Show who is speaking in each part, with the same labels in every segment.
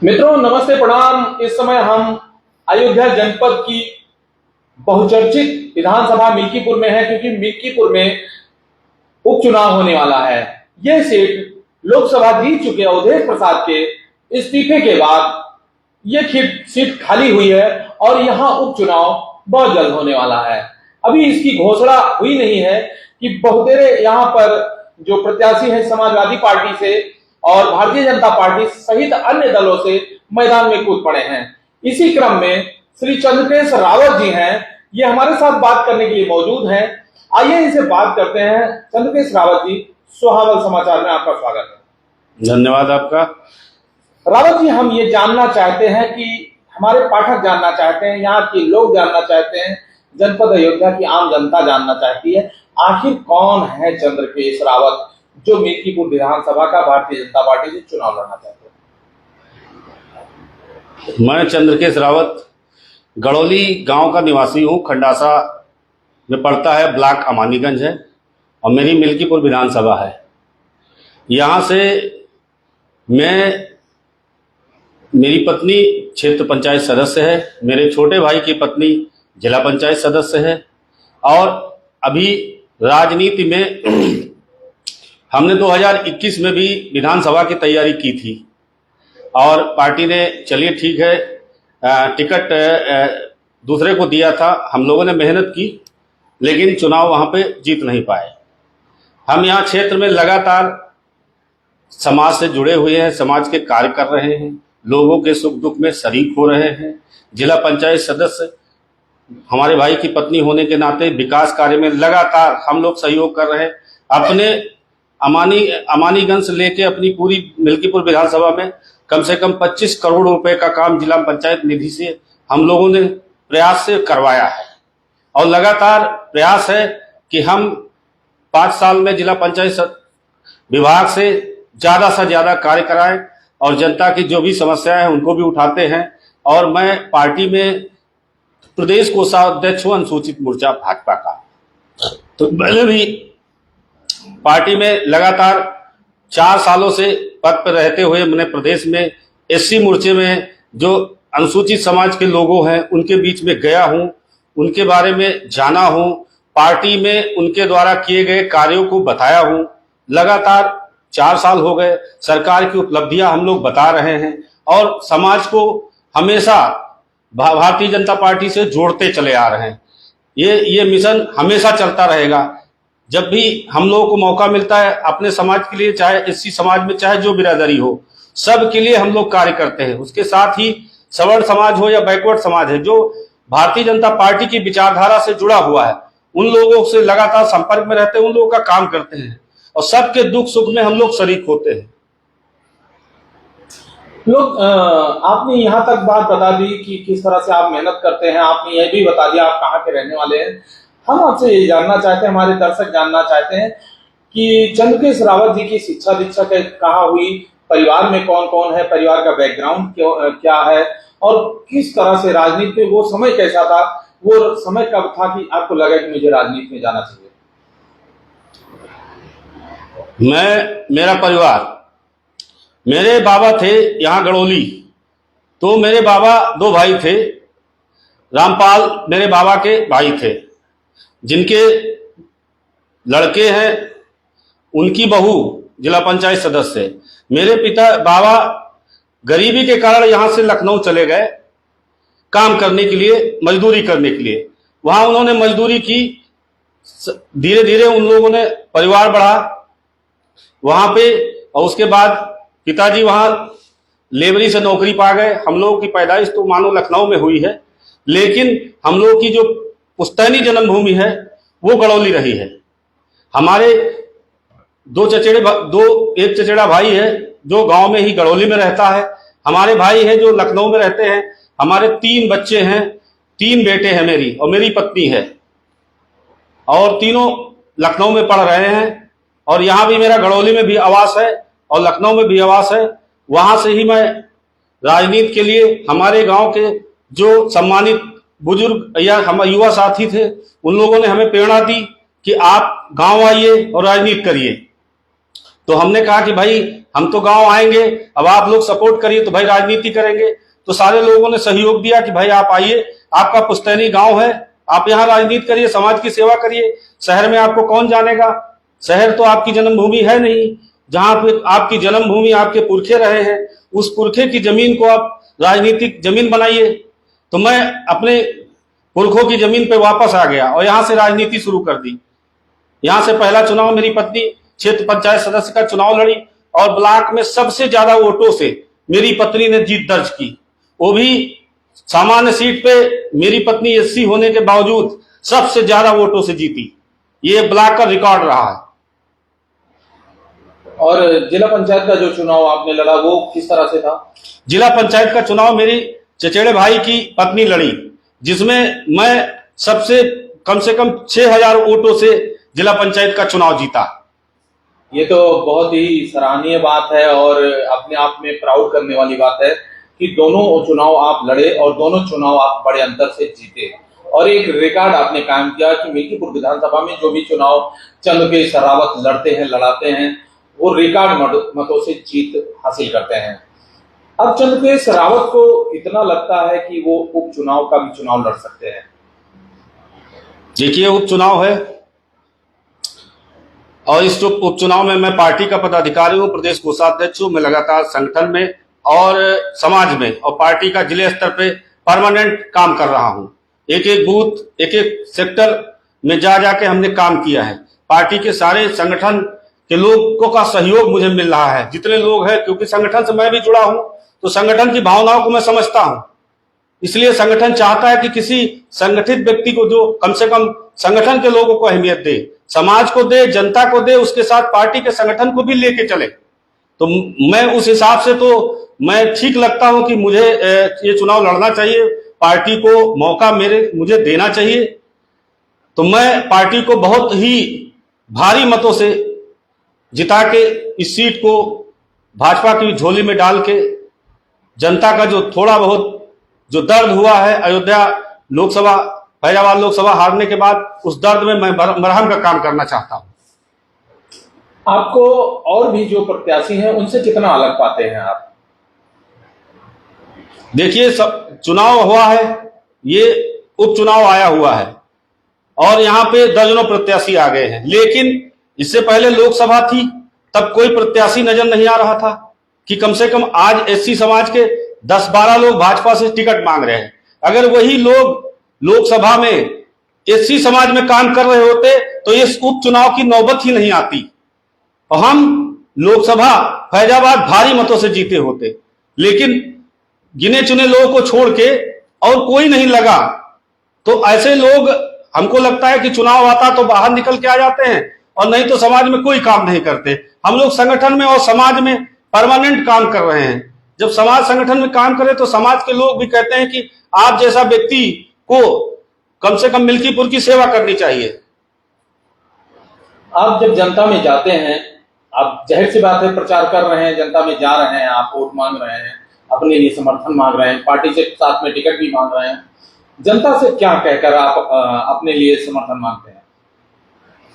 Speaker 1: मित्रों नमस्ते प्रणाम। इस समय हम अयोध्या जनपद की बहुचर्चित विधानसभा मिल्कीपुर में है, क्योंकि मिल्कीपुर में उपचुनाव होने वाला है। यह सीट लोकसभा जीत चुके अवधेश प्रसाद के इस्तीफे के बाद यह सीट खाली हुई है और यहां उपचुनाव बहुत जल्द होने वाला है। अभी इसकी घोषणा हुई नहीं है कि बहुतेरे यहां पर जो प्रत्याशी है समाजवादी पार्टी से और भारतीय जनता पार्टी सहित अन्य दलों से मैदान में कूद पड़े हैं। इसी क्रम में श्री चंद्रकेश रावत जी हैं, ये हमारे साथ बात करने के लिए मौजूद हैं। आइए इनसे बात करते हैं। चंद्रकेश रावत जी, सुहावल समाचार में आपका स्वागत है।
Speaker 2: धन्यवाद आपका।
Speaker 1: रावत जी, हम ये जानना चाहते हैं कि हमारे पाठक जानना चाहते हैं, यहाँ के लोग जानना चाहते हैं, जनपद अयोध्या की आम जनता जानना चाहती है, आखिर कौन है चंद्रकेश रावत जो मिल्कीपुर विधानसभा का भारतीय जनता पार्टी से चुनाव लड़ना चाहते हैं।
Speaker 2: मैं चंद्रकेश रावत गड़ौली गांव का निवासी हूं। खंडासा में पड़ता है, ब्लॉक अमानीगंज है और मेरी मिल्कीपुर विधानसभा है। यहां से मेरी पत्नी क्षेत्र पंचायत सदस्य है, मेरे छोटे भाई की पत्नी जिला पंचायत सदस्य है और अभी राजनीति में हमने 2021 में भी विधानसभा की तैयारी की थी और पार्टी ने चलिए ठीक है टिकट दूसरे को दिया था। हम लोगों ने मेहनत की लेकिन चुनाव वहां पे जीत नहीं पाए। हम यहाँ क्षेत्र में लगातार समाज से जुड़े हुए हैं, समाज के कार्य कर रहे हैं, लोगों के सुख दुख में शरीक हो रहे हैं। जिला पंचायत सदस्य हमारे भाई की पत्नी होने के नाते विकास कार्य में लगातार हम लोग सहयोग कर रहे हैं। अपने अमानीगंज से लेके अपनी पूरी मिल्कीपुर विधानसभा में कम से कम 25 करोड़ रुपए का काम जिला पंचायत निधि से हम लोगों ने प्रयास से करवाया है और लगातार प्रयास है कि हम 5 साल में जिला पंचायत विभाग से ज्यादा कार्य कराएं और जनता की जो भी समस्याएं हैं उनको भी उठाते हैं। और मैं पार्टी में प्रदेश कोषाध्यक्ष हूं अनुसूचित मोर्चा भाजपा का। तो पहले भी पार्टी में लगातार 4 सालों से पद पर रहते हुए मैंने प्रदेश में एससी मोर्चे में जो अनुसूचित समाज के लोगों हैं उनके बीच में गया हूं, उनके बारे में जाना हूं, पार्टी में उनके द्वारा किए गए कार्यों को बताया हूं। लगातार 4 साल हो गए, सरकार की उपलब्धियां हम लोग बता रहे हैं और समाज को हमेशा भारतीय जनता पार्टी से जोड़ते चले आ रहे हैं। ये मिशन हमेशा चलता रहेगा। जब भी हम लोगों को मौका मिलता है अपने समाज के लिए, चाहे एससी समाज में चाहे जो बिरादरी हो, सब के लिए हम लोग कार्य करते हैं। उसके साथ ही सवर्ण समाज हो या बैकवर्ड समाज है जो भारतीय जनता पार्टी की विचारधारा से जुड़ा हुआ है, उन लोगों से लगातार संपर्क में रहते हैं, उन लोगों का काम करते हैं और सबके दुख सुख में हम लोग शरीक होते हैं।
Speaker 1: लोग आपने यहाँ तक बात बता दी कि किस तरह से आप मेहनत करते हैं, आपने यह भी बता दिया आप कहाँ के रहने वाले हैं। हम आपसे ये जानना चाहते हैं, हमारे दर्शक जानना चाहते हैं कि चंद्रकेश रावत जी की शिक्षा दीक्षा कहाँ हुई, परिवार में कौन कौन है, परिवार का बैकग्राउंड क्या है और किस तरह से राजनीति में वो समय कैसा था, वो समय कब था कि आपको लगा कि मुझे राजनीति में जाना चाहिए।
Speaker 2: मेरा परिवार, मेरे बाबा थे यहाँ गड़ौली, तो मेरे बाबा 2 भाई थे। रामपाल मेरे बाबा के भाई थे, जिनके लड़के हैं, उनकी बहू जिला पंचायत सदस्य है। मेरे बाबा गरीबी के कारण यहाँ से लखनऊ चले गए काम करने के लिए, मजदूरी करने के लिए। वहां उन्होंने मजदूरी की, धीरे धीरे उन लोगों ने परिवार बढ़ा वहां पे और उसके बाद पिताजी वहां लेबरी से नौकरी पा गए। हम लोगों की पैदाइश तो मानो लखनऊ में हुई है, लेकिन हम लोगों की जो पुश्तैनी जन्मभूमि है वो गड़ौली रही है। हमारे एक चचेरा भाई है जो गांव में ही गड़ौली में रहता है। हमारे भाई हैं जो लखनऊ में रहते हैं। हमारे 3 बच्चे हैं, 3 बेटे हैं मेरी और मेरी पत्नी है और तीनों लखनऊ में पढ़ रहे हैं। और यहाँ भी मेरा गड़ौली में भी आवास है और लखनऊ में भी आवास है। वहां से ही मैं राजनीति के लिए हमारे गांव के जो सम्मानित बुजुर्ग या हम युवा साथी थे, उन लोगों ने हमें प्रेरणा दी कि आप गांव आइए और राजनीति करिए। तो हमने कहा कि भाई हम तो गांव आएंगे, अब आप लोग सपोर्ट करिए तो भाई राजनीति करेंगे। तो सारे लोगों ने सहयोग दिया कि भाई आप आइए, आपका पुश्तैनी गांव है, आप यहाँ राजनीति करिए, समाज की सेवा करिए। शहर में आपको कौन जानेगा, शहर तो आपकी जन्मभूमि है नहीं, जहां पे आपकी जन्मभूमि आपके पुरखे रहे हैं, उस पुरखे की जमीन को आप राजनीतिक जमीन बनाइए। तो मैं अपने पुरखों की जमीन पे वापस आ गया और यहां से राजनीति शुरू कर दी। यहां से पहला चुनाव मेरी पत्नी क्षेत्र पंचायत सदस्य का चुनाव लड़ी और ब्लॉक में सबसे ज्यादा वोटों से मेरी पत्नी ने जीत दर्ज की। वो भी सामान्य सीट पे मेरी पत्नी एससी होने के बावजूद सबसे ज्यादा वोटों से जीती। ये ब्लॉक का रिकॉर्ड रहा है।
Speaker 1: और जिला पंचायत का जो चुनाव आपने लड़ा वो किस तरह से था?
Speaker 2: जिला पंचायत का चुनाव मेरी चचेरे भाई की पत्नी लड़ी, जिसमें मैं सबसे कम से कम 6000 वोटों से जिला पंचायत का चुनाव जीता।
Speaker 1: ये तो बहुत ही सराहनीय बात है और अपने आप में प्राउड करने वाली बात है कि दोनों चुनाव आप लड़े और दोनों चुनाव आप बड़े अंतर से जीते और एक रिकॉर्ड आपने कायम किया कि मिल्कीपुर विधानसभा में जो भी चुनाव चंद्रकेश रावत लड़ते हैं लड़ाते हैं वो रिकॉर्ड मतों से जीत हासिल करते हैं। अब चंद्रकेश रावत को इतना लगता है कि वो उपचुनाव का भी चुनाव लड़ सकते हैं।
Speaker 2: देखिए, उपचुनाव है और इस उपचुनाव में मैं पार्टी का पदाधिकारी हूँ, प्रदेश कोषाध्यक्ष हूँ। मैं लगातार संगठन में और समाज में और पार्टी का जिले स्तर पे परमानेंट काम कर रहा हूँ। एक एक बूथ, एक एक सेक्टर में जा जाके हमने काम किया है। पार्टी के सारे संगठन के लोगों का सहयोग मुझे मिल रहा है, जितने लोग हैं, क्योंकि संगठन से मैं भी जुड़ा हूं तो संगठन की भावनाओं को मैं समझता हूं। इसलिए संगठन चाहता है कि किसी संगठित व्यक्ति को जो कम से कम संगठन के लोगों को अहमियत दे, समाज को दे, जनता को दे, उसके साथ पार्टी के संगठन को भी लेके चले। तो मैं उस हिसाब से तो मैं ठीक लगता हूं कि मुझे ये चुनाव लड़ना चाहिए, पार्टी को मौका मुझे देना चाहिए। तो मैं पार्टी को बहुत ही भारी मतों से जिता के इस सीट को भाजपा की झोली में डाल के जनता का जो थोड़ा बहुत जो दर्द हुआ है अयोध्या लोकसभा, फैजाबाद लोकसभा हारने के बाद, उस दर्द में मैं मरहम का काम करना चाहता हूं।
Speaker 1: आपको और भी जो प्रत्याशी हैं उनसे कितना अलग पाते हैं आप?
Speaker 2: देखिए, सब चुनाव हुआ है, ये उपचुनाव आया हुआ है और यहाँ पे दर्जनों प्रत्याशी आ गए हैं, लेकिन इससे पहले लोकसभा थी, तब कोई प्रत्याशी नजर नहीं आ रहा था कि कम से कम आज एससी समाज के 10-12 लोग भाजपा से टिकट मांग रहे हैं। अगर वही लोग लोकसभा में एससी समाज में काम कर रहे होते तो इस उपचुनाव की नौबत ही नहीं आती और हम लोकसभा फैजाबाद भारी मतों से जीते होते। लेकिन गिने चुने लोगों को छोड़ के और कोई नहीं लगा, तो ऐसे लोग, हमको लगता है कि चुनाव आता तो बाहर निकल के आ जाते हैं और नहीं तो समाज में कोई काम नहीं करते। हम लोग संगठन में और समाज में परमानेंट काम कर रहे हैं। जब समाज संगठन में काम करे तो समाज के लोग भी कहते हैं कि आप जैसा व्यक्ति को कम से कम मिल्कीपुर की सेवा करनी चाहिए।
Speaker 1: आप जब जनता में जाते हैं, आप जाहिर सी बात है प्रचार कर रहे हैं, जनता में जा रहे हैं, आप वोट मांग रहे हैं, अपने लिए समर्थन मांग रहे हैं, पार्टी से साथ में टिकट भी मांग रहे हैं, जनता से क्या कहकर आप अपने लिए समर्थन मांगते हैं?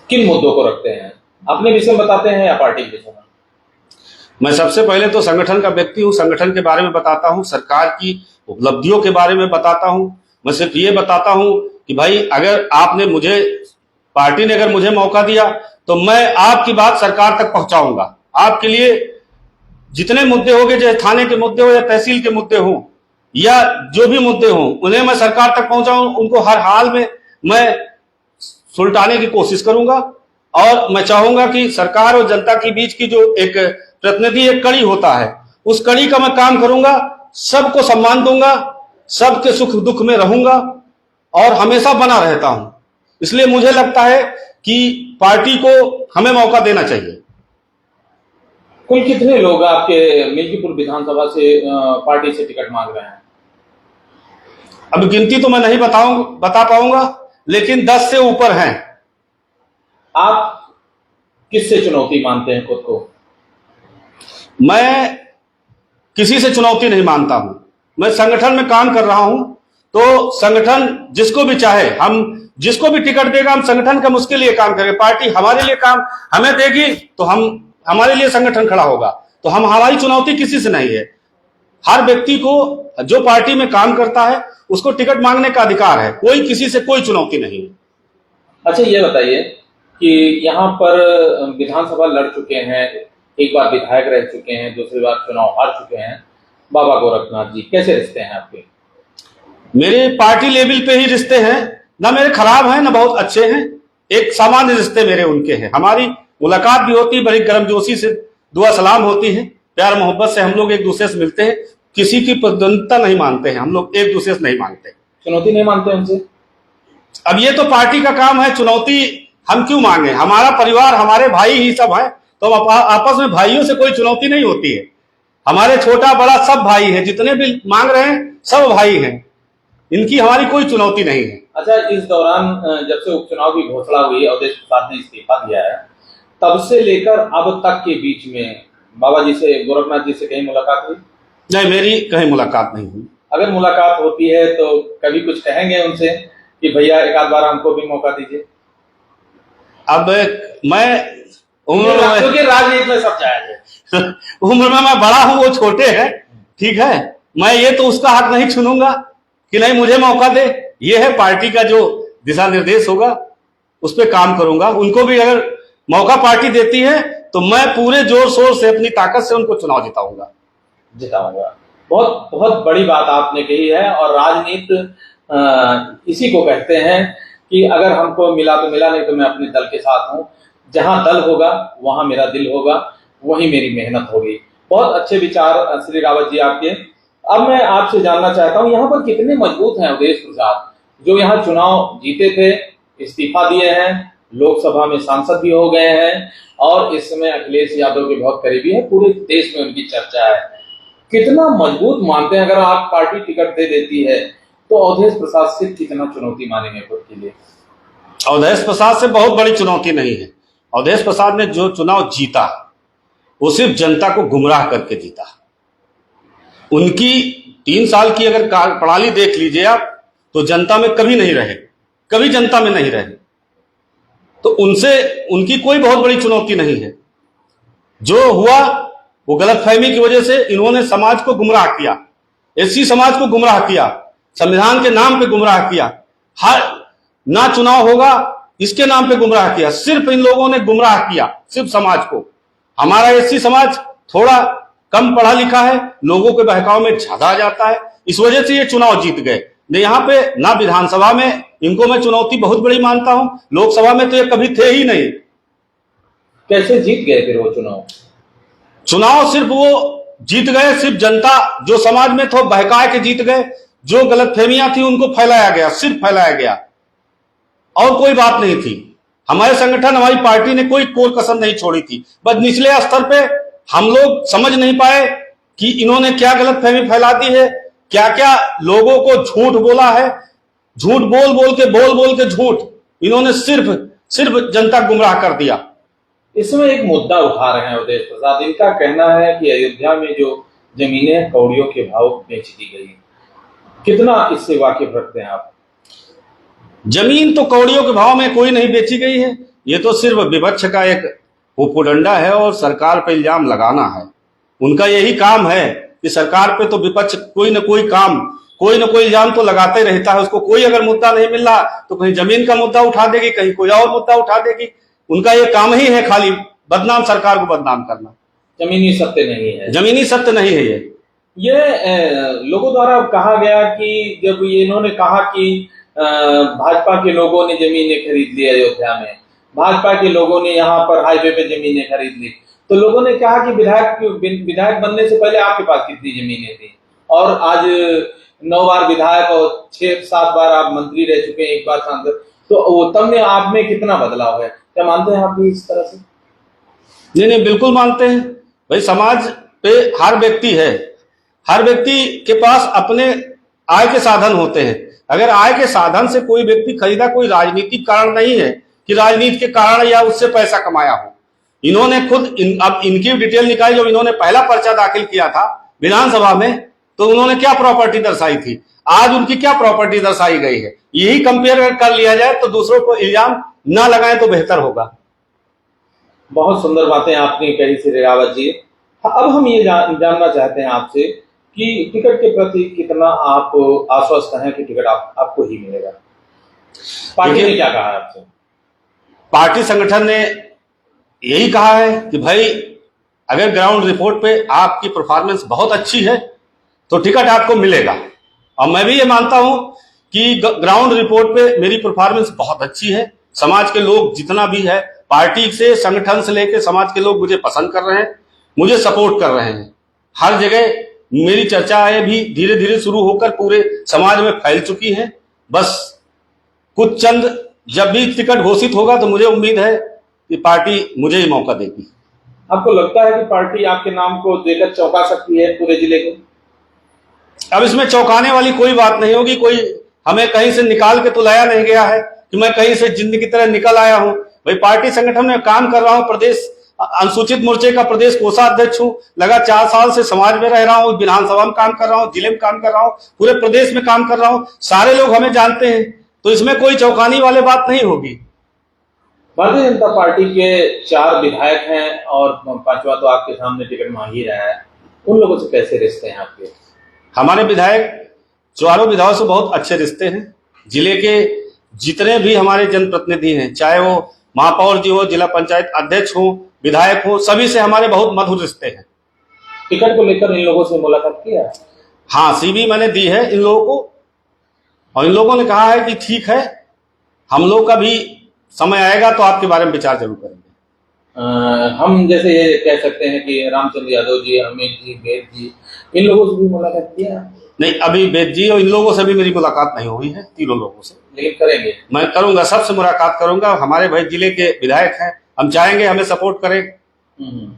Speaker 1: किन मुद्दों को रखते हैं? अपने विषय में बताते हैं या पार्टी के विषय में?
Speaker 2: मैं सबसे पहले तो संगठन का व्यक्ति हूं, संगठन के बारे में बताता हूं, सरकार की उपलब्धियों के बारे में बताता हूं। मैं सिर्फ ये बताता हूं कि भाई अगर आपने मुझे, पार्टी ने अगर मुझे मौका दिया तो मैं आपकी बात सरकार तक पहुंचाऊंगा। आपके लिए जितने मुद्दे होंगे, चाहे थाने के मुद्दे हो या तहसील के मुद्दे हो या जो भी मुद्दे हों, उन्हें मैं सरकार तक पहुंचाऊं, उनको हर हाल में मैं सुलटाने की कोशिश करूंगा। और मैं चाहूंगा कि सरकार और जनता के बीच की जो एक प्रतिनिधि एक कड़ी होता है, उस कड़ी का मैं काम करूंगा, सबको सम्मान दूंगा, सबके सुख दुख में रहूंगा और हमेशा बना रहता हूं। इसलिए मुझे लगता है कि पार्टी को हमें मौका देना चाहिए।
Speaker 1: कुल कितने लोग आपके मिल्कीपुर विधानसभा से पार्टी से टिकट मांग रहे हैं?
Speaker 2: अब गिनती तो मैं नहीं बता पाऊंगा, लेकिन 10 से ऊपर हैं।
Speaker 1: आप किससे चुनौती मानते हैं खुद को?
Speaker 2: मैं किसी से चुनौती नहीं मानता हूं। मैं संगठन में काम कर रहा हूं, तो संगठन जिसको भी चाहे, हम जिसको भी टिकट देगा, हम संगठन का उसके लिए काम करेंगे। पार्टी हमारे लिए काम हमें देगी तो हम हमारे लिए संगठन खड़ा होगा। तो हमारी चुनौती किसी से नहीं है। हर व्यक्ति को जो पार्टी में काम करता है उसको टिकट मांगने का अधिकार है, कोई किसी से कोई चुनौती नहीं है।
Speaker 1: अच्छा, ये बताइए कि यहाँ पर विधानसभा लड़ चुके हैं, एक बार विधायक रह चुके हैं, दूसरी बार चुनाव हार चुके हैं बाबा गोरखनाथ जी, कैसे रिश्ते हैं आपके?
Speaker 2: मेरे पार्टी लेवल पे ही रिश्ते हैं, ना मेरे खराब हैं ना बहुत अच्छे हैं, एक सामान्य रिश्ते मेरे उनके हैं। हमारी मुलाकात भी होती है, बड़ी गर्मजोशी से दुआ सलाम होती है, प्यार मोहब्बत से हम लोग एक दूसरे से मिलते हैं, किसी की प्रतिद्वंदिता नहीं मानते हैं, हम लोग एक दूसरे से नहीं मांगते।
Speaker 1: चुनौती नहीं मानते उनसे?
Speaker 2: अब ये तो पार्टी का काम है, चुनौती हम क्यों मांगे? हमारा परिवार, हमारे भाई ही सब है, तो आपस में भाइयों से कोई चुनौती नहीं होती है। हमारे छोटा बड़ा सब भाई है, जितने भी मांग रहे हैं सब भाई हैं, इनकी हमारी कोई चुनौती नहीं है।
Speaker 1: अच्छा, इस दौरान जब से उपचुनाव की घोषणा हुई, अवधेश प्रसाद ने इस्तीफा दिया है, तब से लेकर अब तक के बीच में बाबा जी से, गोरखनाथ जी से कहीं मुलाकात हुई?
Speaker 2: नहीं, मेरी कहीं मुलाकात नहीं हुई।
Speaker 1: अगर मुलाकात होती है तो कभी कुछ कहेंगे उनसे कि भैया एक आध बार हमको भी मौका दीजिए?
Speaker 2: अब मैं
Speaker 1: क्योंकि राजनीति में सब जायज है।
Speaker 2: उम्र में मैं बड़ा हूं, वो छोटे हैं, ठीक है, मैं ये तो उसका हक नहीं छीनूंगा कि नहीं मुझे मौका दे। ये है पार्टी का जो दिशा निर्देश होगा उस पर काम करूंगा। उनको भी अगर मौका पार्टी देती है तो मैं पूरे जोर शोर से अपनी ताकत से उनको चुनाव जिताऊंगा। बहुत बहुत बड़ी बात आपने कही है, और राजनीति इसी को कहते हैं कि अगर हमको मिला तो मिला, नहीं तो मैं अपने दल के साथ हूँ। जहां दल होगा वहां मेरा दिल होगा, वही मेरी मेहनत होगी। बहुत अच्छे विचार श्री रावत जी आपके। अब मैं आपसे जानना चाहता हूँ, यहाँ पर कितने मजबूत हैं अवधेश प्रसाद, जो यहाँ चुनाव जीते थे, इस्तीफा दिए हैं, लोकसभा में सांसद भी हो गए हैं, और इस समय अखिलेश यादव के बहुत करीबी है, पूरे देश में उनकी चर्चा है। कितना मजबूत मानते हैं? अगर आप पार्टी टिकट दे देती है तो अवधेश प्रसाद से कितना चुनौती मानेंगे खुद के लिए? अवधेश प्रसाद से बहुत बड़ी चुनौती नहीं है। अवधेश प्रसाद ने जो चुनाव जीता वो सिर्फ जनता को गुमराह करके जीता। उनकी 3 साल की अगर प्रणाली देख लीजिए आप, तो जनता में कभी नहीं रहे, कभी जनता में नहीं रहे। तो उनसे उनकी कोई बहुत बड़ी चुनौती नहीं है। जो हुआ वो गलतफहमी की वजह से इन्होंने समाज को गुमराह किया, एससी समाज को गुमराह किया, संविधान के नाम पे गुमराह किया, हर ना चुनाव होगा इसके नाम पे गुमराह किया। सिर्फ इन लोगों ने गुमराह किया, सिर्फ समाज को। हमारा एससी समाज थोड़ा कम पढ़ा लिखा है, लोगों के बहकाव में ज्यादा आ जाता है, इस वजह से ये चुनाव जीत गए। यहाँ पे ना विधानसभा में इनको मैं चुनौती बहुत बड़ी मानता हूं, लोकसभा में तो ये कभी थे ही नहीं।
Speaker 1: कैसे जीत गए फिर वो चुनाव?
Speaker 2: चुनाव सिर्फ वो जीत गए, सिर्फ जनता जो समाज में थो बहका के जीत गए। जो गलतफहमियां थी उनको फैलाया गया, सिर्फ फैलाया गया, और कोई बात नहीं थी। हमारे संगठन, हमारी पार्टी ने कोई कोर कसर नहीं छोड़ी थी। बस निचले स्तर पे हम लोग समझ नहीं पाए कि इन्होंने क्या गलतफहमी फैला दी है, क्या क्या लोगों को झूठ बोला है, झूठ बोल बोल के झूठ इन्होंने सिर्फ जनता गुमराह कर दिया।
Speaker 1: इसमें एक मुद्दा उठा रहे हैं अवधेश प्रसाद। इनका कहना है कि अयोध्या में जो जमीनें कौड़ियों के भाव बेच दी गई, कितना इससे वाकिफ रखते हैं आप?
Speaker 2: जमीन तो कौड़ियों के भाव में कोई नहीं बेची गई है। ये तो सिर्फ विपक्ष का एक उपडंडा है और सरकार पर इल्जाम लगाना है। उनका यही काम है कि सरकार पे तो विपक्ष कोई ना कोई काम, कोई ना कोई इल्जाम तो लगाते रहता है। उसको कोई अगर मुद्दा नहीं मिल रहा तो कहीं जमीन का मुद्दा उठा देगी, कहीं कोई और मुद्दा उठा देगी। उनका ये काम ही है खाली बदनाम, सरकार को बदनाम करना।
Speaker 1: जमीनी सत्य नहीं है,
Speaker 2: जमीनी सत्य नहीं है।
Speaker 1: ये लोगों द्वारा कहा गया कि जब इन्होंने कहा कि भाजपा के लोगों ने जमीनें खरीद ली अयोध्या में, भाजपा के लोगों ने यहाँ पर हाईवे पे जमीनें खरीद ली, तो लोगों ने कहा कि विधायक बनने से पहले आपके पास कितनी जमीनें थी, और आज 9 बार विधायक और 6-7 बार आप मंत्री रह चुके हैं, 1 बार सांसद, तो तब में आप में कितना बदलाव है? क्या मानते हैं आप भी इस तरह से?
Speaker 2: नहीं, बिल्कुल मानते हैं। भाई समाज पे हर व्यक्ति है, हर व्यक्ति के पास अपने आय के साधन होते हैं। अगर आय के साधन से कोई व्यक्ति खरीदा, कोई राजनीतिक कारण नहीं है कि राजनीति के कारण या उससे पैसा कमाया हो। इन्होंने खुद अब इनकी डिटेल निकाली। जब इन्होंने पहला पर्चा दाखिल किया था विधानसभा में तो उन्होंने क्या प्रॉपर्टी दर्शाई थी, आज उनकी क्या प्रॉपर्टी दर्शाई गई है, यही कंपेयर कर लिया जाए तो दूसरों को इल्जाम ना लगाएं तो बेहतर होगा।
Speaker 1: बहुत सुंदर बातें आपने कही श्री रावत जी। अब हम ये जानना चाहते हैं आपसे कि टिकट के प्रति कितना आप आश्वस्त हैं कि टिकट आपको ही मिलेगा। पार्टी ने क्या कहा है आपसे?
Speaker 2: पार्टी संगठन ने यही कहा है कि भाई अगर ग्राउंड रिपोर्ट पे आपकी परफॉर्मेंस बहुत अच्छी है तो टिकट आपको मिलेगा। और मैं भी ये मानता हूं कि ग्राउंड रिपोर्ट पे मेरी परफॉर्मेंस बहुत अच्छी है। समाज के लोग जितना भी है, पार्टी से संगठन से लेकर समाज के लोग मुझे पसंद कर रहे हैं, मुझे सपोर्ट कर रहे हैं। हर जगह मेरी चर्चाएं भी धीरे धीरे शुरू होकर पूरे समाज में फैल चुकी हैं। बस कुछ चंद जब भी टिकट घोषित होगा तो मुझे उम्मीद है कि पार्टी मुझे ही मौका देगी।
Speaker 1: आपको लगता है कि पार्टी आपके नाम को देकर चौंका सकती है पूरे जिले को?
Speaker 2: अब इसमें चौंकाने वाली कोई बात नहीं होगी। कोई हमें कहीं से निकाल के तो लाया नहीं गया है कि मैं कहीं से जिंद की तरह निकल आया हूं। भाई पार्टी संगठन में काम कर रहा हूं, प्रदेश अनुसूचित मोर्चे का प्रदेश कोषाध्यक्ष हूं, लगा 4 साल से समाज में रह रहा हूं, विधानसभा में काम कर रहा हूं, जिले में काम कर रहा हूं, पूरे प्रदेश में काम कर रहा हूं, सारे लोग हमें जानते हैं, तो इसमें कोई चौंकाने वाली बात नहीं होगी।
Speaker 1: भारतीय जनता पार्टी के 4 विधायक हैं और 5वां तो आपके सामने टिकट मांग ही रहा है। उन लोगों से कैसे रिश्ते हैं आपके?
Speaker 2: हमारे विधायक चारों विधायकों से बहुत अच्छे रिश्ते हैं। जिले के जितने भी हमारे जनप्रतिनिधि हैं, चाहे वो महापौर जी हो, जिला पंचायत अध्यक्ष हो, विधायक हो, सभी से हमारे बहुत मधुर रिश्ते हैं।
Speaker 1: टिकट को लेकर इन लोगों से मुलाकात किया?
Speaker 2: हाँ, सीवी मैंने दी है इन लोगों को और इन लोगों ने कहा है कि ठीक है, हम लोग का भी समय आएगा तो आपके बारे में विचार जरूर करेंगे।
Speaker 1: हम जैसे ये कह सकते हैं कि रामचंद्र यादव जी, अमित जी, वेद जी, इन लोगों से भी मुलाकात किया?
Speaker 2: नहीं, अभी वेद जी और इन लोगों से भी मेरी मुलाकात नहीं हुई है, तीनों लोगों से।
Speaker 1: लेकिन करेंगे?
Speaker 2: मैं करूंगा, सबसे मुलाकात करूंगा। हमारे भाई जिले के विधायक हैं, हम चाहेंगे हमें सपोर्ट करें,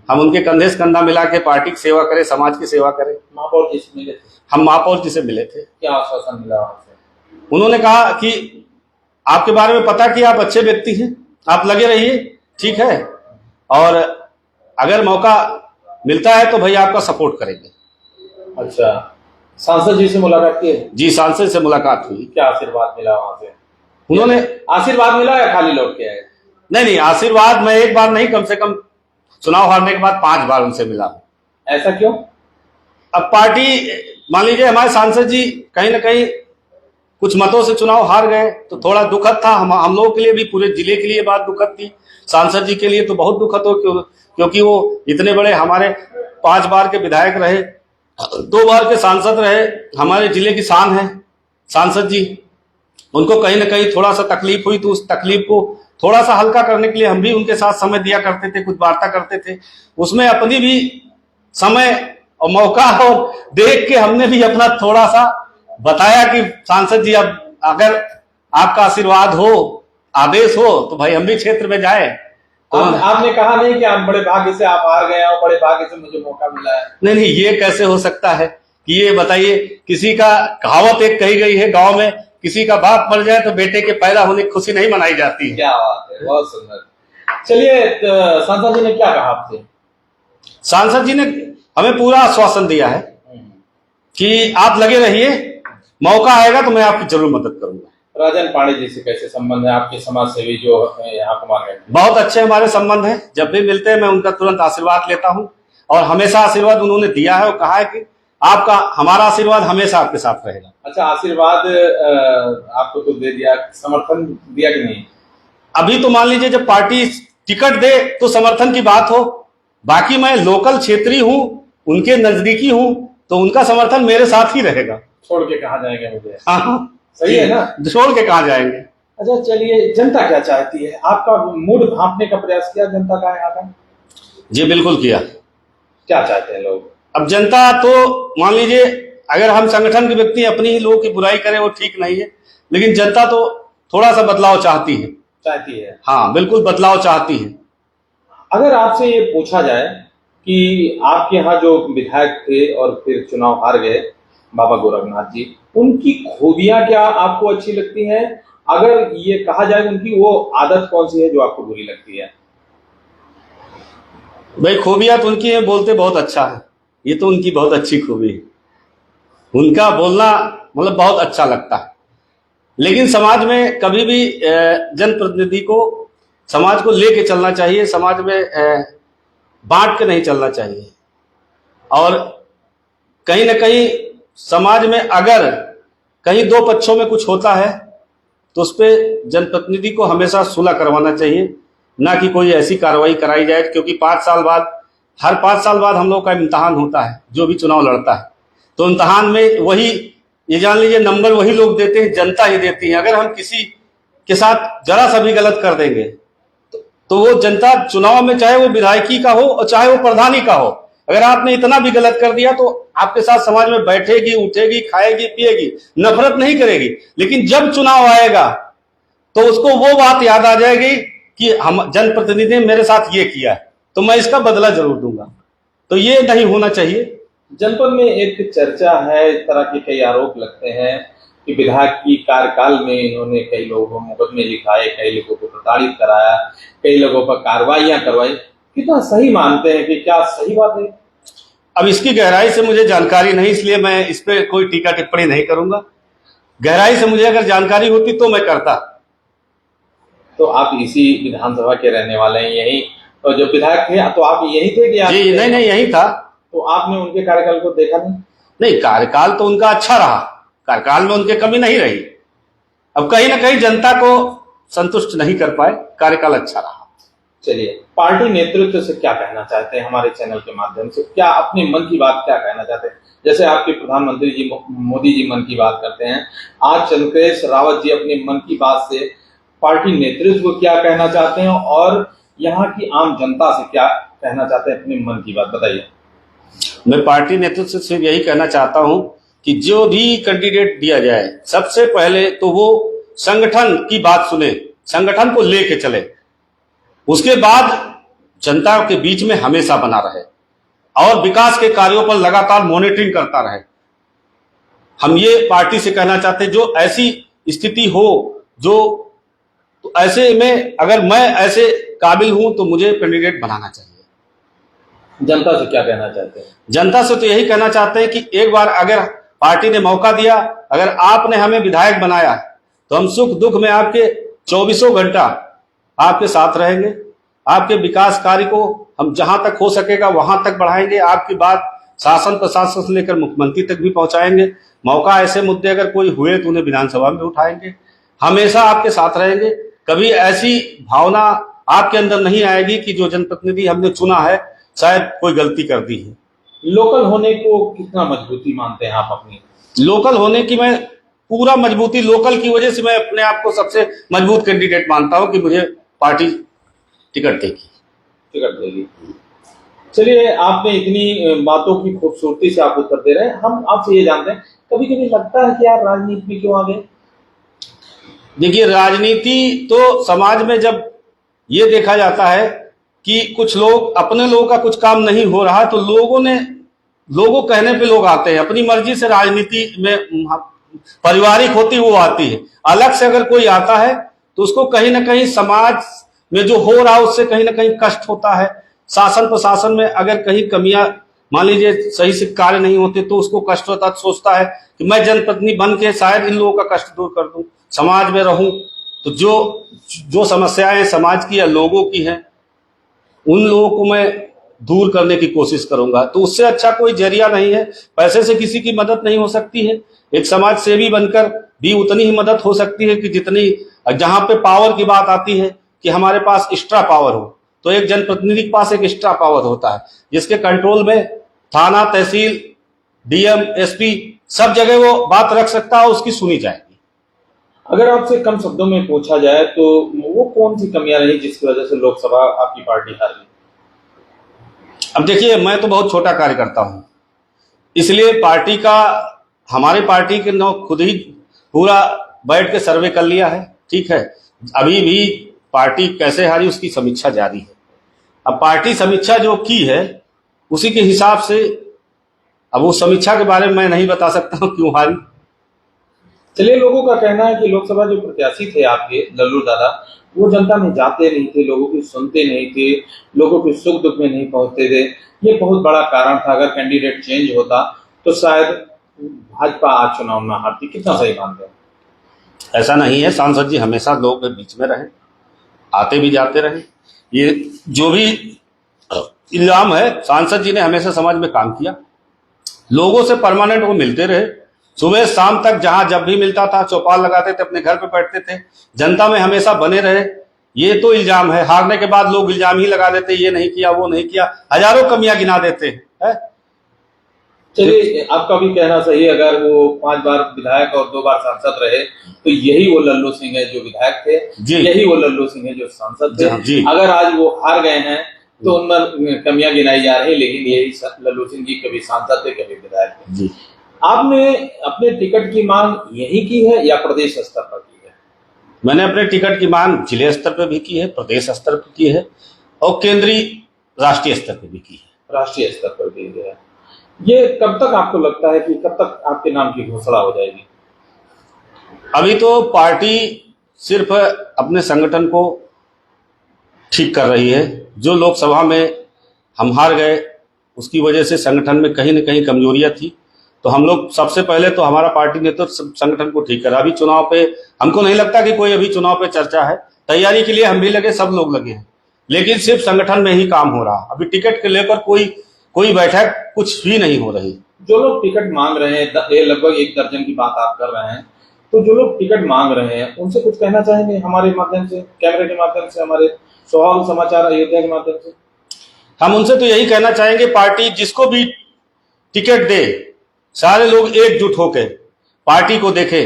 Speaker 2: हम उनके कंधे से कंधा मिला के पार्टी की सेवा करें, समाज की सेवा करें।
Speaker 1: महापौर जी से मिले थे?
Speaker 2: हम महापौर जी से मिले थे।
Speaker 1: क्या आश्वासन मिला वहां से?
Speaker 2: उन्होंने कहा कि आपके बारे में पता कि आप अच्छे व्यक्ति हैं, आप लगे रहिए, ठीक है, और अगर मौका मिलता है तो भाई आपका सपोर्ट करेंगे।
Speaker 1: अच्छा, सांसद जी से मुलाकात की?
Speaker 2: जी, सांसद से मुलाकात हुई।
Speaker 1: क्या आशीर्वाद मिला वहां से?
Speaker 2: उन्होंने
Speaker 1: आशीर्वाद मिला या खाली लौट के आए?
Speaker 2: नहीं, आशीर्वाद मैं एक बार नहीं, कम से कम चुनाव हारने के बाद 5 बार उनसे मिला।
Speaker 1: ऐसा क्यों?
Speaker 2: अब पार्टी, मान लीजिए हमारे सांसद जी कहीं ना कहीं कुछ मतों से चुनाव हार गए तो थोड़ा दुखद था। हम लोगों के लिए भी, पूरे जिले के लिए बात दुखद थी। सांसद जी के लिए तो बहुत दुखद हो, क्योंकि वो इतने बड़े हमारे 5 बार के विधायक रहे, 2 बार के सांसद रहे, हमारे जिले की शान है सांसद जी। उनको कहीं ना कहीं थोड़ा सा तकलीफ हुई, तो उस तकलीफ को थोड़ा सा हल्का करने के लिए हम भी उनके साथ समय दिया करते थे, कुछ वार्ता करते थे। उसमें अपनी भी समय और मौका और देख के हमने भी अपना थोड़ा सा बताया कि सांसद जी, अब अगर आपका आशीर्वाद हो, आदेश हो, तो भाई हम भी क्षेत्र में जाए। तो
Speaker 1: आपने कहा नहीं कि आप बड़े भाग्य से आप हार गए और बड़े भाग्य से मुझे मौका मिला है?
Speaker 2: नहीं, ये कैसे हो सकता है कि ये बताइए। किसी का कहावत एक कही गई है गांव में, किसी का बाप मर जाए तो बेटे के पैदा होने की खुशी नहीं मनाई जाती है।
Speaker 1: क्या बात है, बहुत सुंदर। चलिए, सांसद जी ने क्या कहा आपसे?
Speaker 2: सांसद जी ने हमें पूरा आश्वासन दिया है कि आप लगे रहिए, मौका आएगा तो मैं आपकी जरूर मदद करूंगा।
Speaker 1: राजन पांडे जी से कैसे संबंध है आपके? समाज सेवी जो यहाँ कुमार गए?
Speaker 2: बहुत अच्छे हमारे संबंध हैं। जब भी मिलते हैं मैं उनका तुरंत आशीर्वाद लेता हूं और हमेशा आशीर्वाद उन्होंने दिया है और कहा है कि आपका, हमारा आशीर्वाद हमेशा आपके साथ रहेगा।
Speaker 1: अच्छा, आशीर्वाद आपको तो दे दिया, समर्थन दिया कि नहीं?
Speaker 2: अभी तो मान लीजिए जब पार्टी टिकट दे तो समर्थन की बात हो, बाकी मैं लोकल क्षेत्रीय हूं, उनके नजदीकी हूं, तो उनका समर्थन मेरे साथ ही रहेगा।
Speaker 1: छोड़ के कहाँ जाएंगे मुझे?
Speaker 2: हाँ,
Speaker 1: सही है ना,
Speaker 2: छोड़ के कहाँ जाएंगे।
Speaker 1: अच्छा चलिए, जनता क्या चाहती है? आपका मूड भांपने का प्रयास किया जनता का यहाँ का?
Speaker 2: जी बिल्कुल किया।
Speaker 1: क्या चाहते हैं लोग?
Speaker 2: अब जनता तो मान लीजिए, अगर हम संगठन के व्यक्ति अपनी ही लोगों की बुराई करें वो ठीक नहीं है, लेकिन जनता तो थोड़ा सा बदलाव चाहती है। हाँ, बिल्कुल बदलाव चाहती है।
Speaker 1: अगर आपसे ये पूछा जाए कि आपके यहाँ जो विधायक थे और फिर चुनाव हार गए, बाबा गोरखनाथ जी, उनकी खूबियां क्या आपको अच्छी लगती हैं? अगर ये कहा जाए उनकी वो आदत कौन सी है जो आपको बुरी लगती है?
Speaker 2: भाई खूबियां तो उनकी है, बोलते बहुत अच्छा है, ये तो उनकी बहुत अच्छी खूबी है। उनका बोलना मतलब बहुत अच्छा लगता है। लेकिन समाज में कभी भी जनप्रतिनिधि को समाज को लेके चलना चाहिए, समाज में बांट के नहीं चलना चाहिए। और कहीं ना कहीं समाज में अगर कहीं दो पक्षों में कुछ होता है तो उस पर जनप्रतिनिधि को हमेशा सुलह करवाना चाहिए, ना कि कोई ऐसी कार्रवाई कराई जाए। क्योंकि 5 साल बाद, हर 5 साल बाद हम लोग का इम्तहान होता है, जो भी चुनाव लड़ता है, तो इम्तहान में वही, ये जान लीजिए, नंबर वही लोग देते हैं, जनता ही देती है। अगर हम किसी के साथ जरा सा भी गलत कर देंगे तो वो जनता चुनाव में, चाहे वो विधायकी का हो और चाहे वो प्रधानी का हो, अगर आपने इतना भी गलत कर दिया तो आपके साथ समाज में बैठेगी, उठेगी, खाएगी, पिएगी, नफरत नहीं करेगी। लेकिन जब चुनाव आएगा तो उसको वो बात याद आ जाएगी कि हम जनप्रतिनिधि ने मेरे साथ ये किया है, तो मैं इसका बदला जरूर दूंगा। तो ये नहीं होना चाहिए।
Speaker 1: जनपद में एक चर्चा है, इस तरह के कई आरोप लगते हैं कि विधायक की कार्यकाल में इन्होंने कई लोगों को मुकदमे लिखाए, कई लोगों को प्रताड़ित कराया, कई लोगों पर कार्रवाइयां करवाई। कितना सही मानते हैं, कि क्या सही बात है?
Speaker 2: अब इसकी गहराई से मुझे जानकारी नहीं, इसलिए मैं इस पे कोई टीका टिप्पणी नहीं करूंगा। गहराई से मुझे अगर जानकारी होती तो मैं करता।
Speaker 1: तो आप इसी विधानसभा के रहने वाले हैं, यही तो जो विधायक थे, तो आप यही थे कि
Speaker 2: जी नहीं, यही था।
Speaker 1: तो आपने उनके कार्यकाल को देखा नहीं?
Speaker 2: नहीं, कार्यकाल तो उनका अच्छा रहा, कार्यकाल में उनके कमी नहीं रही। अब कहीं ना कहीं जनता को संतुष्ट नहीं कर पाए, कार्यकाल अच्छा रहा।
Speaker 1: चलिए, पार्टी नेतृत्व से क्या कहना चाहते हैं हमारे चैनल के माध्यम से? क्या अपने मन की बात क्या कहना चाहते हैं? जैसे आपके प्रधानमंत्री जी मोदी जी मन की बात करते हैं, आज चंद्रशेखर रावत जी अपने मन की बात से पार्टी नेतृत्व को क्या कहना चाहते हैं, और यहाँ की आम जनता से क्या कहना चाहते हैं अपने मन की बात, बताइए।
Speaker 2: मैं पार्टी नेतृत्व से यही कहना चाहता हूं कि जो भी कैंडिडेट दिया जाए, सबसे पहले तो वो संगठन की बात सुने, संगठन को लेके चले, उसके बाद जनता के बीच में हमेशा बना रहे और विकास के कार्यों पर लगातार मॉनिटरिंग करता रहे। हम ये पार्टी से कहना चाहते हैं, जो ऐसी स्थिति हो, जो तो ऐसे में अगर मैं ऐसे काबिल हूं तो मुझे कैंडिडेट बनाना चाहिए।
Speaker 1: जनता से क्या कहना चाहते हैं?
Speaker 2: जनता से तो यही कहना चाहते हैं कि एक बार अगर पार्टी ने मौका दिया, अगर आपने हमें विधायक बनाया, तो हम सुख दुख में आपके 24 घंटा आपके साथ रहेंगे। आपके विकास कार्य को हम जहां तक हो सकेगा वहां तक बढ़ाएंगे। आपकी बात शासन प्रशासन से लेकर मुख्यमंत्री तक भी पहुंचाएंगे। मौका ऐसे मुद्दे अगर कोई हुए तो उन्हें विधानसभा में उठाएंगे। हमेशा आपके साथ रहेंगे। कभी ऐसी भावना आपके अंदर नहीं आएगी कि जो जनप्रतिनिधि हमने चुना है शायद कोई गलती कर दी है।
Speaker 1: लोकल होने को कितना मजबूती मानते हैं आप अपनी?
Speaker 2: लोकल होने की मैं पूरा मजबूती, लोकल की वजह से मैं अपने आप को सबसे मजबूत कैंडिडेट मानता हूं कि मुझे पार्टी टिकट देगी।
Speaker 1: चलिए, आपने इतनी बातों की खूबसूरती से आप उत्तर दे रहे हैं, हम आपसे ये जानते हैं, कभी कभी लगता है कि यार राजनीति में क्यों आ गए?
Speaker 2: देखिए, राजनीति तो समाज में जब ये देखा जाता है कि कुछ लोग, अपने लोगों का कुछ काम नहीं हो रहा, तो लोगों कहने पे लोग आते हैं। अपनी मर्जी से राजनीति में पारिवारिक होती वो आती है। अलग से अगर कोई आता है तो उसको कहीं ना कहीं समाज में जो हो रहा है उससे कहीं ना कहीं कष्ट होता है। शासन प्रशासन में अगर कहीं कमियां, मान लीजिए सही से कार्य नहीं होते, तो उसको कष्ट होता, सोचता है कि मैं जनप्रतिनिधि बन के शायद इन लोगों का कष्ट दूर कर दूं, समाज में रहूं, तो जो समस्याएं समाज की या लोगों की हैं उन लोगों को मैं दूर करने की कोशिश करूंगा। तो उससे अच्छा कोई जरिया नहीं है। पैसे से किसी की मदद नहीं हो सकती है। एक समाज सेवी बनकर भी उतनी ही मदद हो सकती है कि जितनी, जहां पे पावर की बात आती है कि हमारे पास एक्स्ट्रा पावर हो, तो एक जनप्रतिनिधि के पास एक एक्स्ट्रा पावर होता है, जिसके कंट्रोल में थाना, तहसील, डीएम, एसपी सब जगह वो बात रख सकता है, उसकी सुनी जाएगी।
Speaker 1: अगर आपसे कम शब्दों में पूछा जाए तो वो कौन सी कमियां रही जिसकी वजह से लोकसभा आपकी पार्टी हार गई?
Speaker 2: अब देखिए, मैं तो बहुत छोटा कार्य करता हूं, इसलिए पार्टी का, हमारे पार्टी के लोग खुद ही पूरा बैठ के सर्वे कर लिया है। ठीक है, अभी भी पार्टी कैसे हारी उसकी समीक्षा जारी है। अब पार्टी समीक्षा जो की है उसी के हिसाब से, अब वो समीक्षा के बारे में मैं नहीं बता सकता हूं क्यों हारी।
Speaker 1: चलिए, लोगों का कहना है कि लोकसभा जो प्रत्याशी थे आपके लल्लू दादा, वो जनता में जाते नहीं थे, लोगों की सुनते नहीं थे, लोगों के सुख दुख में नहीं पहुंचते थे। ये बहुत बड़ा कारण था। अगर कैंडिडेट चेंज होता तो शायद भाजपा आज चुनाव ना हारती। कितना सही मानते हैं?
Speaker 2: ऐसा नहीं है, सांसद जी हमेशा लोगों के बीच में रहे आते भी जाते रहे। ये जो भी इल्जाम है, सांसद जी ने हमेशा समाज में काम किया, लोगों से परमानेंट वो मिलते रहे, सुबह शाम तक जहां जब भी मिलता था चौपाल लगाते थे, अपने घर पे बैठते थे, जनता में हमेशा बने रहे। ये तो इल्जाम है, हारने के बाद लोग इल्जाम ही लगा देते, ये नहीं किया वो नहीं किया, हजारों कमियां गिना देते हैं।
Speaker 1: चलिए, आपका भी कहना सही है, अगर वो 5 बार विधायक और 2 बार सांसद रहे तो यही वो लल्लू सिंह है जो विधायक थे, यही वो लल्लू सिंह है जो सांसद थे। अगर आज वो हार गए हैं तो उनमें कमियां गिनाई जा रही है, लेकिन यही लल्लू सिंह जी कभी सांसद थे कभी विधायक थे। आपने अपने टिकट की मांग यही की है या प्रदेश स्तर पर की है?
Speaker 2: मैंने अपने टिकट की मांग जिले स्तर पर भी की है, प्रदेश स्तर पर की है और केंद्रीय राष्ट्रीय स्तर पर भी की है।
Speaker 1: राष्ट्रीय स्तर पर भी है। ये कब तक आपको लगता है कि कब तक आपके नाम की घोषणा हो जाएगी?
Speaker 2: अभी तो पार्टी सिर्फ अपने संगठन को ठीक कर रही है। जो लोकसभा में हम हार गए उसकी वजह से संगठन में कहीं न कहीं कमजोरियां थी, तो हम लोग सबसे पहले तो हमारा पार्टी ने तो संगठन को ठीक करा। अभी चुनाव पे हमको नहीं लगता कि कोई अभी चुनाव पे चर्चा है, तैयारी के लिए हम भी लगे, सब लोग लगे हैं, लेकिन सिर्फ संगठन में ही काम हो रहा। अभी टिकट के लेकर कोई बैठक कुछ भी नहीं हो रही।
Speaker 1: जो लोग टिकट मांग रहे हैं, ये लगभग 1 दर्जन की बात आप कर रहे हैं, तो जो लोग टिकट मांग रहे हैं उनसे कुछ कहना चाहेंगे हमारे माध्यम से, कैमरे के माध्यम से, हमारे स्वभाव समाचार अयोध्या के माध्यम से?
Speaker 2: हम उनसे तो यही कहना चाहेंगे, पार्टी जिसको भी टिकट दे, सारे लोग एकजुट होकर पार्टी को देखे,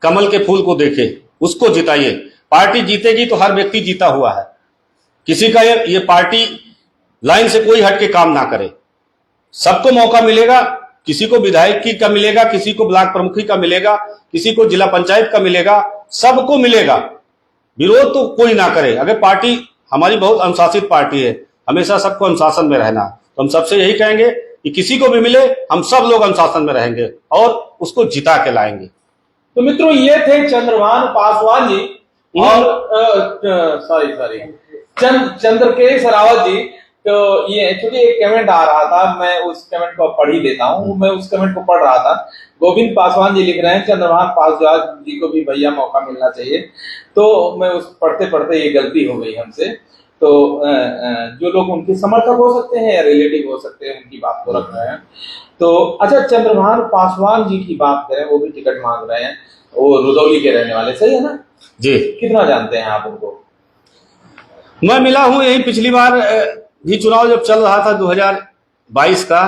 Speaker 2: कमल के फूल को देखे, उसको जिताइए। पार्टी जीतेगी तो हर व्यक्ति जीता हुआ है, किसी का ये पार्टी लाइन से कोई हट के काम ना करे, सबको मौका मिलेगा। किसी को विधायक की का मिलेगा, किसी को ब्लॉक प्रमुखी का मिलेगा, किसी को जिला पंचायत का मिलेगा, सबको मिलेगा। विरोध तो कोई ना करे। अगर पार्टी हमारी बहुत अनुशासित पार्टी है, हमेशा सबको अनुशासन में रहना, तो हम सबसे यही कहेंगे कि किसी को भी मिले, हम सब लोग अनुशासन में रहेंगे और उसको जिता के लाएंगे।
Speaker 1: तो मित्रों, ये थे चंद्रभान पासवान जी और चंद्रकेश रावत जी। तो ये चूंकि एक कमेंट आ रहा था, मैं उस कमेंट को पढ़ ही देता हूँ। मैं उस कमेंट को पढ़ रहा था। गोविंद पासवान जी लिख रहे हैं, चंद्रभान पासवान जी को भी भैया मौका मिलना चाहिए। तो मैं उस पढ़ते पढ़ते ये गलती हो गई हमसे। तो जो लोग उनके समर्थक हो सकते हैं या रिलेटिव हो सकते हैं, उनकी बात को रख रहे हैं। तो अच्छा, चंद्रभान पासवान जी की बात करें, वो भी टिकट मांग रहे हैं, वो रुदौली के रहने वाले, सही है ना
Speaker 2: जी?
Speaker 1: कितना जानते हैं आप उनको?
Speaker 2: मैं मिला हूं, यही पिछली बार भी चुनाव जब चल रहा था 2022 का,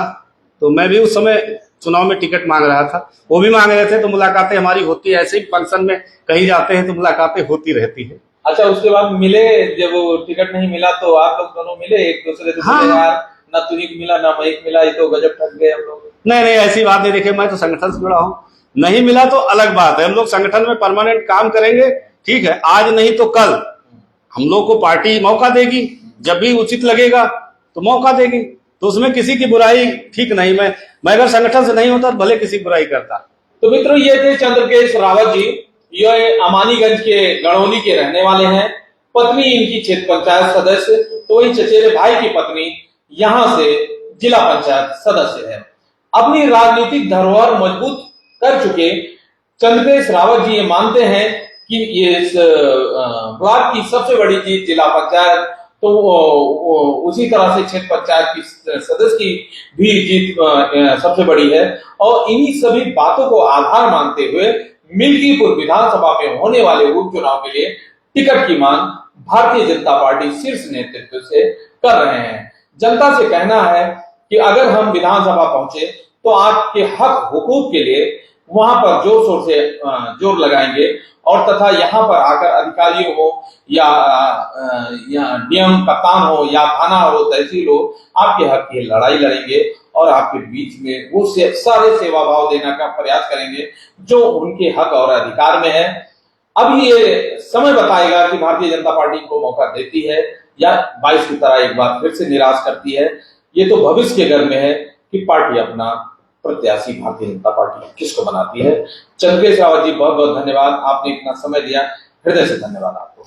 Speaker 2: तो मैं भी उस समय चुनाव में टिकट मांग रहा था, वो भी मांग रहे थे, तो मुलाकातें हमारी होती है। ऐसे ही फंक्शन में कहीं जाते हैं तो मुलाकातें होती रहती है।
Speaker 1: अच्छा, उसके बाद मिले, जब टिकट नहीं मिला तो आप लोग दोनों मिले एक दूसरे से? हाँ। यार, ना तुझे मिला ना मैं मिला, ये तो गजब ठग गए हम लोग।
Speaker 2: नहीं, ऐसी बात नहीं। देखिए, मैं तो संगठन से जुड़ा हूँ, नहीं मिला तो अलग बात है। हम लोग संगठन में परमानेंट काम करेंगे, ठीक है। आज नहीं तो कल हम लोग को पार्टी मौका देगी, जब भी उचित लगेगा तो मौका देगी, तो उसमें किसी की बुराई ठीक नहीं। मैं अगर संगठन से नहीं होता तो भले किसी की बुराई करता।
Speaker 1: तो मित्रों, ये थे चंद्रकेश रावत जी। ये अमानीगंज के गड़ौली के रहने वाले हैं। पत्नी इनकी क्षेत्र पंचायत सदस्य, तो वही चचेरे भाई की पत्नी यहाँ से जिला पंचायत सदस्य है। अपनी राजनीतिक धरोहर मजबूत कर चुके चंद्रकेश रावत जी ये मानते हैं कि ये इस ब्लॉक की सबसे बड़ी जीत जिला पंचायत, तो उसी तरह से क्षेत्र पंचायत की सदस्य की भी जीत सबसे बड़ी है। और इन्हीं सभी बातों को आधार मानते हुए मिल्कीपुर विधानसभा में होने वाले उपचुनाव के लिए टिकट की मांग भारतीय जनता पार्टी शीर्ष नेतृत्व से कर रहे हैं। जनता से कहना है कि अगर हम विधानसभा पहुंचे तो आपके हक हुकूक के लिए वहां पर जोर शोर से जोर लगाएंगे, और तथा यहाँ पर आकर अधिकारियों हो या डीएम कप्तान हो या थाना हो, तहसील हो, आपके हक की लड़ाई लड़ेंगे और आपके बीच में वो सारे सेवा भाव देने का प्रयास करेंगे जो उनके हक और अधिकार में है। अब ये समय बताएगा कि भारतीय जनता पार्टी को मौका देती है या 22 की तरह एक बार फिर से निराश करती है। ये तो भविष्य के घर में है कि पार्टी अपना प्रत्याशी भारतीय जनता पार्टी किसको बनाती है। चंद्रकेश रावत जी, बहुत बहुत धन्यवाद, आपने इतना समय दिया, हृदय से धन्यवाद आपको।